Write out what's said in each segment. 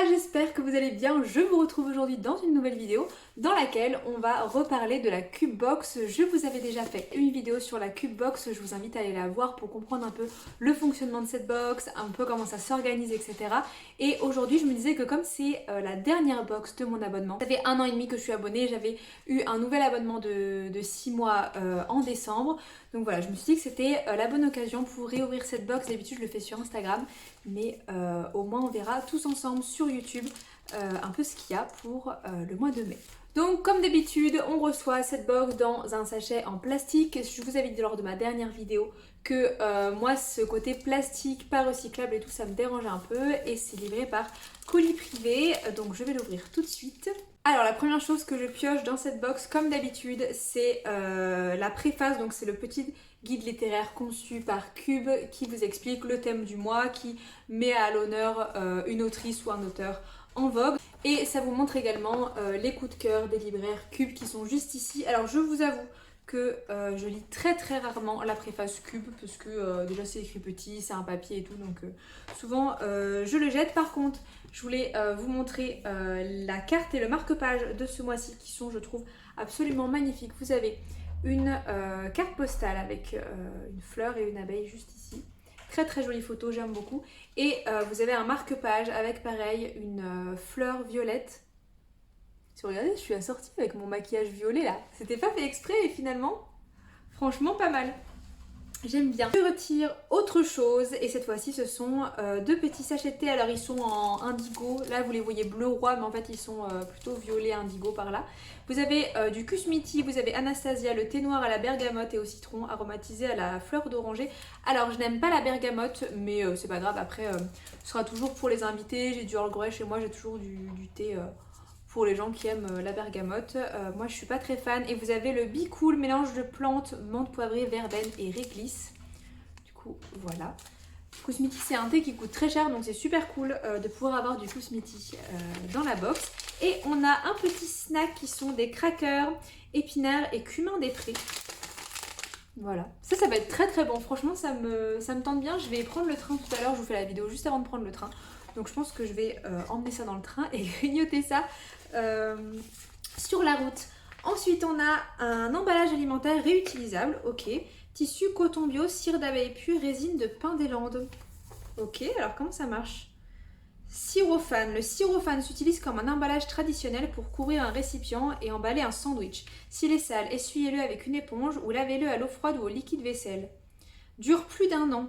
j'espère que vous allez bien. Je vous retrouve aujourd'hui dans une nouvelle vidéo dans laquelle on va reparler de la Cube Box. Je vous avais déjà fait une vidéo sur la Cube Box, je vous invite à aller la voir pour comprendre un peu le fonctionnement de cette box, un peu comment ça s'organise, etc. Et aujourd'hui je me disais que comme c'est la dernière box de mon abonnement, ça fait 1 an et demi que je suis abonnée, j'avais eu un nouvel abonnement de 6 mois en décembre. Donc voilà, je me suis dit que c'était la bonne occasion pour réouvrir cette box. D'habitude je le fais sur Instagram, mais au moins on verra tous ensemble sur YouTube un peu ce qu'il y a pour le mois de mai. Donc comme d'habitude, on reçoit cette box dans un sachet en plastique. Je vous avais dit lors de ma dernière vidéo que moi ce côté plastique pas recyclable et tout ça me dérangeait un peu, et c'est livré par colis privé, donc je vais l'ouvrir tout de suite. Alors la première chose que je pioche dans cette box comme d'habitude c'est la préface, donc c'est le petit guide littéraire conçu par Cube qui vous explique le thème du mois, qui met à l'honneur une autrice ou un auteur en vogue, et ça vous montre également les coups de cœur des libraires Cube qui sont juste ici. Alors je vous avoue que je lis très rarement la préface Cube parce que déjà c'est écrit petit, c'est un papier et tout, donc souvent je le jette. Par contre je voulais vous montrer la carte et le marque-page de ce mois-ci qui sont, je trouve, absolument magnifiques. Vous avez une carte postale avec une fleur et une abeille juste ici. Très jolie photo, j'aime beaucoup. Et vous avez un marque-page avec pareil une fleur violette. Si vous regardez, je suis assortie avec mon maquillage violet là. C'était pas fait exprès et finalement, franchement pas mal. J'aime bien. Je retire autre chose et cette fois-ci ce sont deux petits sachets de thé. Alors ils sont en indigo, là vous les voyez bleu roi mais en fait ils sont plutôt violet indigo par là. Vous avez du Kusmiti, vous avez Anastasia, le thé noir à la bergamote et au citron aromatisé à la fleur d'oranger. Alors je n'aime pas la bergamote mais c'est pas grave, après ce sera toujours pour les invités. J'ai du Earl Grey chez moi, j'ai toujours du thé pour les gens qui aiment la bergamote. Moi je suis pas très fan. Et vous avez le Be Cool, mélange de plantes, menthe poivrée, verveine et réglisse. Du coup voilà. Kusmiti c'est un thé qui coûte très cher, donc c'est super cool de pouvoir avoir du Kusmiti dans la box. Et on a un petit snack qui sont des crackers, épinards et cumin des prés. Voilà, ça va être très bon, franchement ça me tente bien. Je vais prendre le train tout à l'heure, je vous fais la vidéo juste avant de prendre le train. Donc je pense que je vais emmener ça dans le train et grignoter ça sur la route. Ensuite on a un emballage alimentaire réutilisable, ok. Tissu coton bio, cire d'abeille pure, résine de pin des Landes. Ok, alors comment ça marche? Sirophane. Le sirophane s'utilise comme un emballage traditionnel pour couvrir un récipient et emballer un sandwich. S'il est sale, essuyez-le avec une éponge ou lavez-le à l'eau froide ou au liquide vaisselle. Dure plus d'1 an.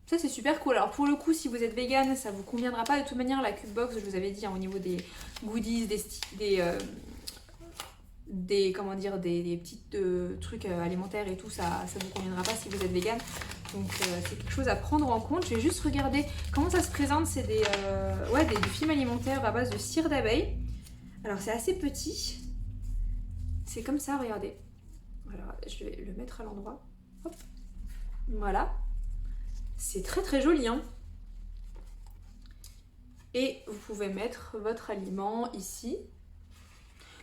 Ça c'est super cool. Alors pour le coup, si vous êtes vegan, ça vous conviendra pas. De toute manière, la Cube Box, je vous avais dit, hein, au niveau des goodies, des petits trucs alimentaires et tout, ça vous conviendra pas si vous êtes vegan. Donc c'est quelque chose à prendre en compte. Je vais juste regarder comment ça se présente. C'est du film alimentaire à base de cire d'abeille. Alors c'est assez petit. C'est comme ça, regardez. Alors je vais le mettre à l'endroit. Hop. Voilà. C'est très joli, hein. Et vous pouvez mettre votre aliment ici.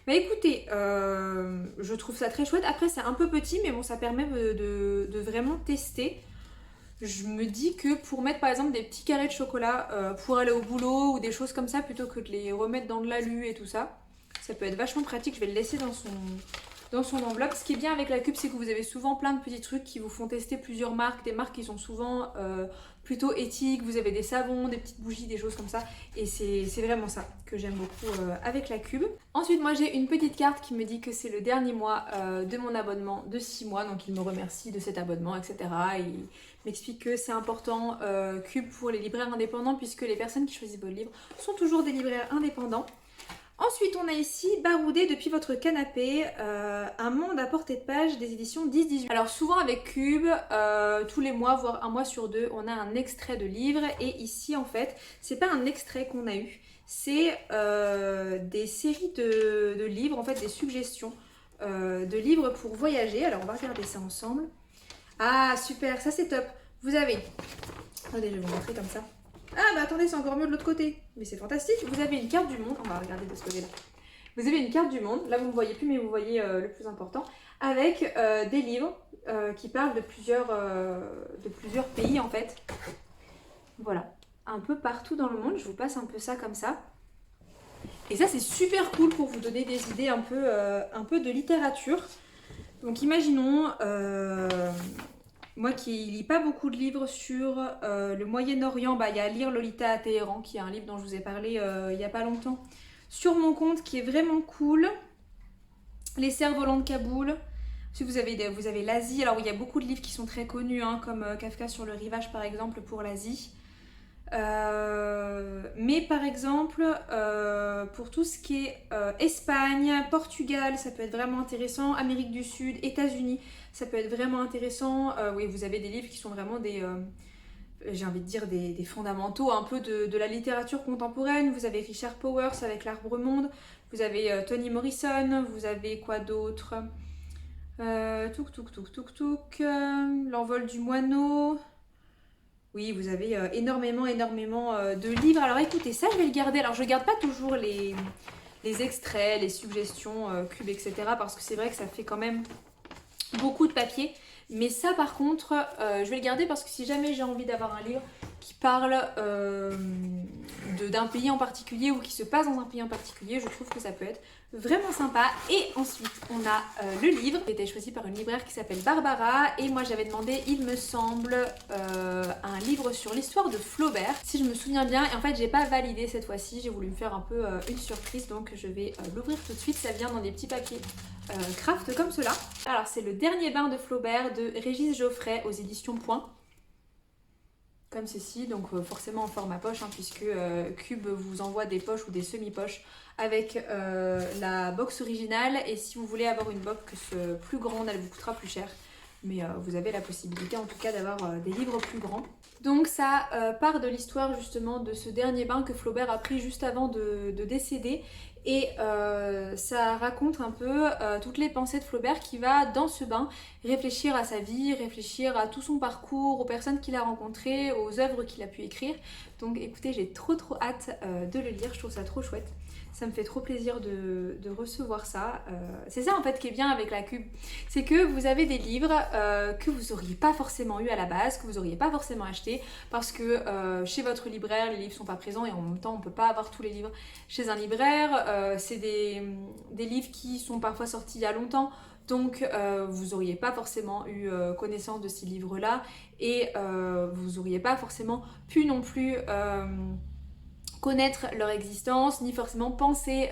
Bah écoutez, je trouve ça très chouette. Après c'est un peu petit, mais bon, ça permet de vraiment tester. Je me dis que pour mettre par exemple des petits carrés de chocolat pour aller au boulot ou des choses comme ça, plutôt que de les remettre dans de l'alu et tout ça, ça peut être vachement pratique. Je vais le laisser dans son enveloppe. Ce qui est bien avec la Cube, c'est que vous avez souvent plein de petits trucs qui vous font tester plusieurs marques, des marques qui sont souvent plutôt éthiques. Vous avez des savons, des petites bougies, des choses comme ça, et c'est vraiment ça que j'aime beaucoup avec la Cube. Ensuite moi j'ai une petite carte qui me dit que c'est le dernier mois de mon abonnement de 6 mois, donc il me remercie de cet abonnement, etc. Et il m'explique que c'est important Cube pour les libraires indépendants, puisque les personnes qui choisissent vos livres sont toujours des libraires indépendants. Ensuite, on a ici Baroudé depuis votre canapé, un monde à portée de page des éditions 10-18. Alors souvent avec Cube, tous les mois, voire 1 mois sur 2, on a un extrait de livre. Et ici, en fait, c'est pas un extrait qu'on a eu, c'est des séries de livres, en fait des suggestions de livres pour voyager. Alors on va regarder ça ensemble. Ah super, ça c'est top. Vous avez... Attendez, je vais vous montrer comme ça. Ah bah attendez, c'est encore mieux de l'autre côté. Mais c'est fantastique. Vous avez une carte du monde. On va regarder de ce côté-là. Vous avez une carte du monde. Là, vous ne voyez plus, mais vous voyez le plus important. Avec des livres qui parlent de plusieurs pays, en fait. Voilà. un peu partout dans le monde. Je vous passe un peu ça comme ça. Et ça c'est super cool pour vous donner des idées un peu de littérature. Donc imaginons, moi qui lis pas beaucoup de livres sur le Moyen-Orient, il y a Lire Lolita à Téhéran, qui est un livre dont je vous ai parlé il n'y a pas longtemps, sur mon compte, qui est vraiment cool. Les cerfs-volants de Kaboul. Si vous avez l'Asie, alors il y a beaucoup de livres qui sont très connus, hein, comme Kafka sur le rivage par exemple pour l'Asie. Mais par exemple, pour tout ce qui est Espagne, Portugal, ça peut être vraiment intéressant. Amérique du Sud, États-Unis, ça peut être vraiment intéressant. Oui, vous avez des livres qui sont vraiment j'ai envie de dire des fondamentaux un peu de la littérature contemporaine. Vous avez Richard Powers avec L'Arbre Monde, vous avez Toni Morrison, vous avez quoi d'autre, L'Envol du moineau. Oui, vous avez énormément de livres. Alors écoutez, ça je vais le garder. Alors je garde pas toujours les extraits, les suggestions, cubes, etc. Parce que c'est vrai que ça fait quand même beaucoup de papier. Mais ça par contre, je vais le garder parce que si jamais j'ai envie d'avoir un livre qui parle d'un pays en particulier ou qui se passe dans un pays en particulier, je trouve que ça peut être vraiment sympa. Et ensuite on a le livre qui a été choisi par une libraire qui s'appelle Barbara, et moi j'avais demandé, il me semble, un livre sur l'histoire de Flaubert, si je me souviens bien, et en fait j'ai pas validé cette fois-ci, j'ai voulu me faire un peu une surprise, donc je vais l'ouvrir tout de suite. Ça vient dans des petits papiers craft comme cela. Alors c'est Le Dernier bain de Flaubert de Régis Geoffrey aux éditions Point, comme ceci, donc forcément en format poche, hein, puisque Cube vous envoie des poches ou des semi-poches avec la box originale, et si vous voulez avoir une box plus grande, elle vous coûtera plus cher, mais vous avez la possibilité en tout cas d'avoir des livres plus grands. Donc ça part de l'histoire justement de ce dernier bain que Flaubert a pris juste avant de décéder, et ça raconte un peu toutes les pensées de Flaubert, qui va dans ce bain réfléchir à sa vie, réfléchir à tout son parcours, aux personnes qu'il a rencontrées, aux œuvres qu'il a pu écrire. Donc écoutez, j'ai trop hâte de le lire, je trouve ça trop chouette. Ça me fait trop plaisir de recevoir ça. C'est ça en fait qui est bien avec la Cube, c'est que vous avez des livres que vous n'auriez pas forcément eu à la base, que vous n'auriez pas forcément acheté, parce que chez votre libraire les livres sont pas présents, et en même temps on peut pas avoir tous les livres chez un libraire. C'est des livres qui sont parfois sortis il y a longtemps, donc vous n'auriez pas forcément eu connaissance de ces livres-là, et vous n'auriez pas forcément pu non plus connaître leur existence, ni forcément penser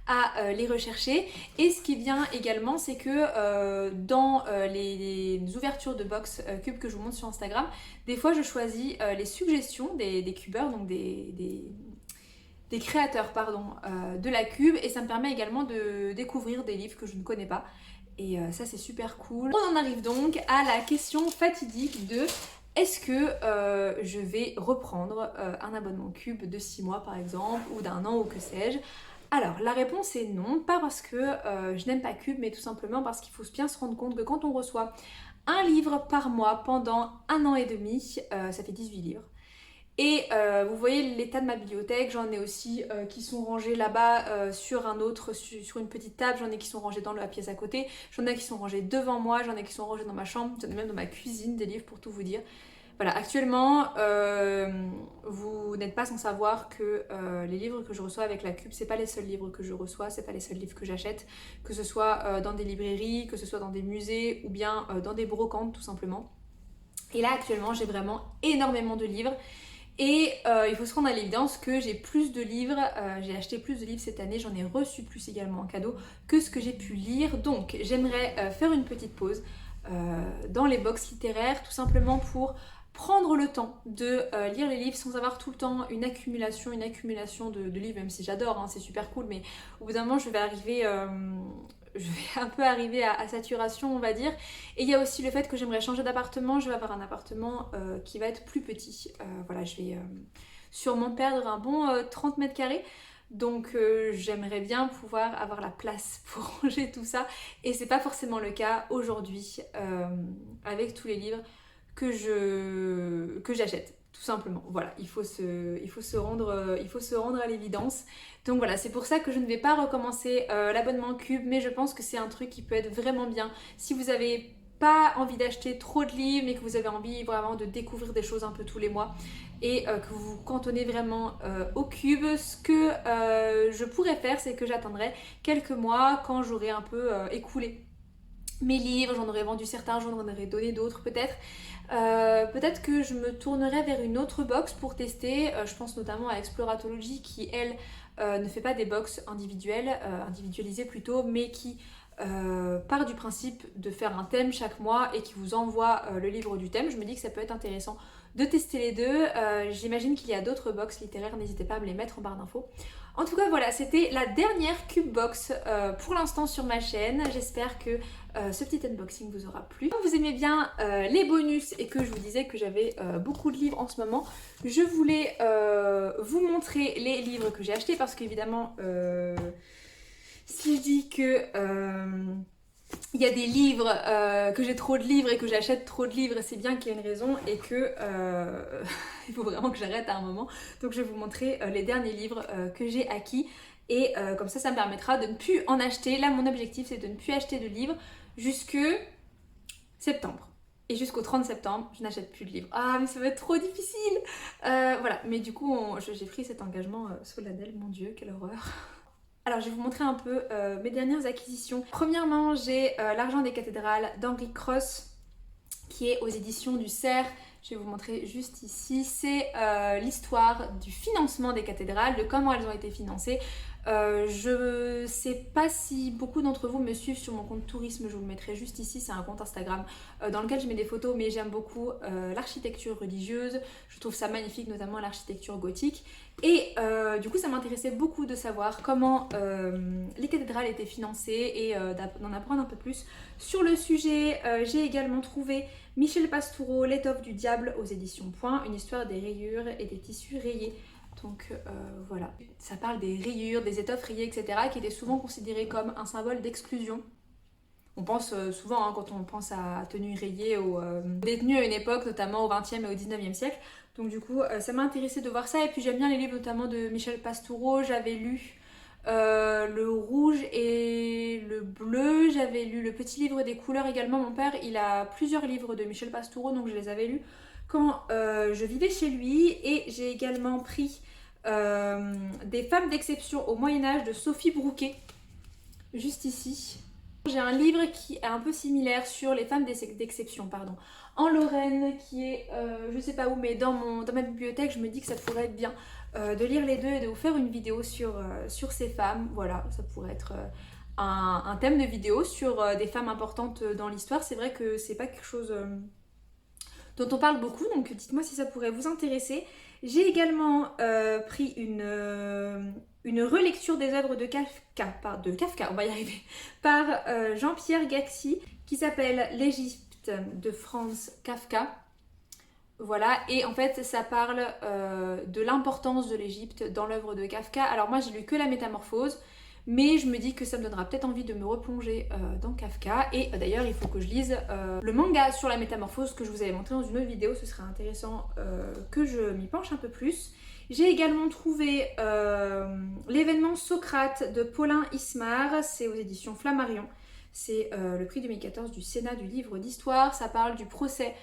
à les rechercher. Et ce qui vient également, c'est que dans les ouvertures de box Cube que je vous montre sur Instagram, des fois je choisis les suggestions des cubeurs, donc des créateurs de la Cube, et ça me permet également de découvrir des livres que je ne connais pas. Et ça c'est super cool. On en arrive donc à la question fatidique de: est-ce que je vais reprendre un abonnement Cube de 6 mois par exemple, ou d'1 an, ou que sais-je? Alors la réponse est non, pas parce que je n'aime pas Cube, mais tout simplement parce qu'il faut bien se rendre compte que quand on reçoit un livre par mois pendant 1 an et demi, ça fait 18 livres. Et vous voyez l'état de ma bibliothèque, j'en ai aussi qui sont rangés là-bas sur une petite table, j'en ai qui sont rangés dans la pièce à côté, j'en ai qui sont rangés devant moi, j'en ai qui sont rangés dans ma chambre, j'en ai même dans ma cuisine des livres, pour tout vous dire. Voilà, actuellement, vous n'êtes pas sans savoir que les livres que je reçois avec la Cube, c'est pas les seuls livres que je reçois, c'est pas les seuls livres que j'achète, que ce soit dans des librairies, que ce soit dans des musées, ou bien dans des brocantes tout simplement. Et là actuellement, j'ai vraiment énormément de livres. Et il faut se rendre à l'évidence que j'ai plus de livres, j'ai acheté plus de livres cette année, j'en ai reçu plus également en cadeau que ce que j'ai pu lire. Donc j'aimerais faire une petite pause dans les box littéraires, tout simplement pour prendre le temps de lire les livres sans avoir tout le temps une accumulation de livres, même si j'adore, hein, c'est super cool, mais au bout d'un moment je vais un peu arriver à saturation, on va dire. Et il y a aussi le fait que j'aimerais changer d'appartement, je vais avoir un appartement qui va être plus petit. Voilà, je vais sûrement perdre un bon 30 mètres carrés. Donc j'aimerais bien pouvoir avoir la place pour ranger tout ça. Et c'est pas forcément le cas aujourd'hui avec tous les livres que j'achète. Tout simplement, voilà, il faut se rendre à l'évidence. Donc voilà, c'est pour ça que je ne vais pas recommencer l'abonnement Cube, mais je pense que c'est un truc qui peut être vraiment bien si vous avez pas envie d'acheter trop de livres mais que vous avez envie vraiment de découvrir des choses un peu tous les mois et que vous vous cantonnez vraiment au cube, ce que je pourrais faire, c'est que j'attendrai quelques mois quand j'aurai un peu écoulé mes livres, j'en aurais vendu certains, j'en aurais donné d'autres peut-être. Peut-être que je me tournerai vers une autre box pour tester. Je pense notamment à Exploratology qui, elle, ne fait pas des box individuelles, individualisées plutôt, mais qui part du principe de faire un thème chaque mois et qui vous envoie le livre du thème. Je me dis que ça peut être intéressant de tester les deux. J'imagine qu'il y a d'autres box littéraires, n'hésitez pas à me les mettre en barre d'infos. En tout cas voilà, c'était la dernière cube box pour l'instant sur ma chaîne. J'espère que ce petit unboxing vous aura plu. Si vous aimez bien les bonus et que je vous disais que j'avais beaucoup de livres en ce moment, je voulais vous montrer les livres que j'ai achetés parce qu'évidemment si je dis que il y a des livres, que j'ai trop de livres et que j'achète trop de livres, c'est bien qu'il y a une raison et que il faut vraiment que j'arrête à un moment. Donc je vais vous montrer les derniers livres que j'ai acquis et comme ça me permettra de ne plus en acheter. Là mon objectif c'est de ne plus acheter de livres jusque septembre. Et jusqu'au 30 septembre, je n'achète plus de livres. Ah mais ça va être trop difficile. Voilà, mais du coup j'ai pris cet engagement solennel, mon Dieu, quelle horreur. Alors je vais vous montrer un peu mes dernières acquisitions. Premièrement, j'ai L'argent des cathédrales d'Henri Cross qui est aux éditions du Cerf. Je vais vous montrer juste ici. C'est l'histoire du financement des cathédrales, de comment elles ont été financées. Je sais pas si beaucoup d'entre vous me suivent sur mon compte tourisme, je vous le mettrai juste ici, c'est un compte Instagram dans lequel je mets des photos, mais j'aime beaucoup l'architecture religieuse, je trouve ça magnifique, notamment l'architecture gothique. Et du coup ça m'intéressait beaucoup de savoir comment les cathédrales étaient financées et d'en apprendre un peu plus sur le sujet. J'ai également trouvé Michel Pastoureau, L'étoffe du diable aux éditions Point, une histoire des rayures et des tissus rayés. Donc voilà, ça parle des rayures, des étoffes rayées, etc. qui étaient souvent considérées comme un symbole d'exclusion. On pense souvent, hein, quand on pense à tenues rayées, aux détenues à une époque, notamment au XXe et au XIXe siècle. Donc du coup, ça m'a intéressé de voir ça. Et puis j'aime bien les livres notamment de Michel Pastoureau. J'avais lu le rouge et le bleu. J'avais lu le petit livre des couleurs également. Mon père, il a plusieurs livres de Michel Pastoureau, donc je les avais lus quand je vivais chez lui. Et j'ai également pris Des femmes d'exception au Moyen-Âge de Sophie Brouquet, juste ici. J'ai un livre qui est un peu similaire sur les femmes d'exception, pardon, en Lorraine, qui est, je sais pas où, mais dans ma bibliothèque, je me dis que ça pourrait être bien de lire les deux et de vous faire une vidéo sur ces femmes. Voilà, ça pourrait être un thème de vidéo sur des femmes importantes dans l'histoire. C'est vrai que c'est pas quelque chose dont on parle beaucoup, donc dites-moi si ça pourrait vous intéresser. J'ai également pris une relecture des œuvres de Kafka, on va y arriver, par Jean-Pierre Gaxi, qui s'appelle L'Égypte de Franz Kafka. Voilà, et en fait ça parle de l'importance de l'Égypte dans l'œuvre de Kafka. Alors moi j'ai lu que la Métamorphose, mais je me dis que ça me donnera peut-être envie de me replonger dans Kafka. Et d'ailleurs il faut que je lise le manga sur la Métamorphose que je vous avais montré dans une autre vidéo, ce serait intéressant que je m'y penche un peu plus. J'ai également trouvé l'événement Socrate de Paulin Ismar, c'est aux éditions Flammarion. C'est le prix 2014 du Sénat du livre d'histoire, ça parle du procès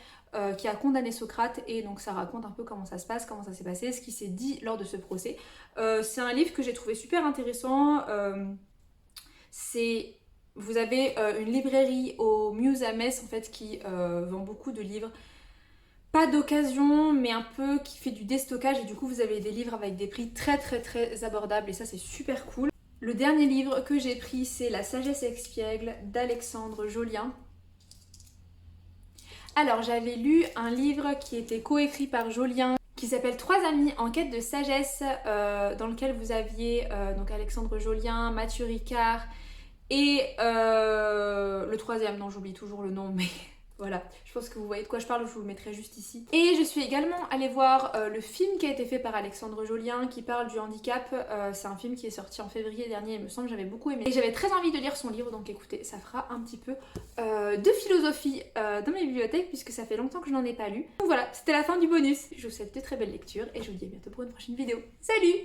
qui a condamné Socrate et donc ça raconte un peu comment ça se passe, comment ça s'est passé, ce qui s'est dit lors de ce procès. C'est un livre que j'ai trouvé super intéressant. Vous avez une librairie au Muse à Metz en fait qui vend beaucoup de livres. Pas d'occasion, mais un peu qui fait du déstockage et du coup vous avez des livres avec des prix très abordables et ça c'est super cool. Le dernier livre que j'ai pris c'est La sagesse expiègle d'Alexandre Jolien. Alors j'avais lu un livre qui était coécrit par Jolien qui s'appelle Trois amis en quête de sagesse dans lequel vous aviez donc Alexandre Jolien, Mathieu Ricard et le troisième, non j'oublie toujours le nom mais voilà, je pense que vous voyez de quoi je parle, je vous le mettrai juste ici. Et je suis également allée voir le film qui a été fait par Alexandre Jolien qui parle du handicap. C'est un film qui est sorti en février dernier, il me semble, j'avais beaucoup aimé. Et j'avais très envie de lire son livre, donc écoutez, ça fera un petit peu de philosophie dans ma bibliothèque puisque ça fait longtemps que je n'en ai pas lu. Donc voilà, c'était la fin du bonus. Je vous souhaite de très belles lectures et je vous dis à bientôt pour une prochaine vidéo. Salut!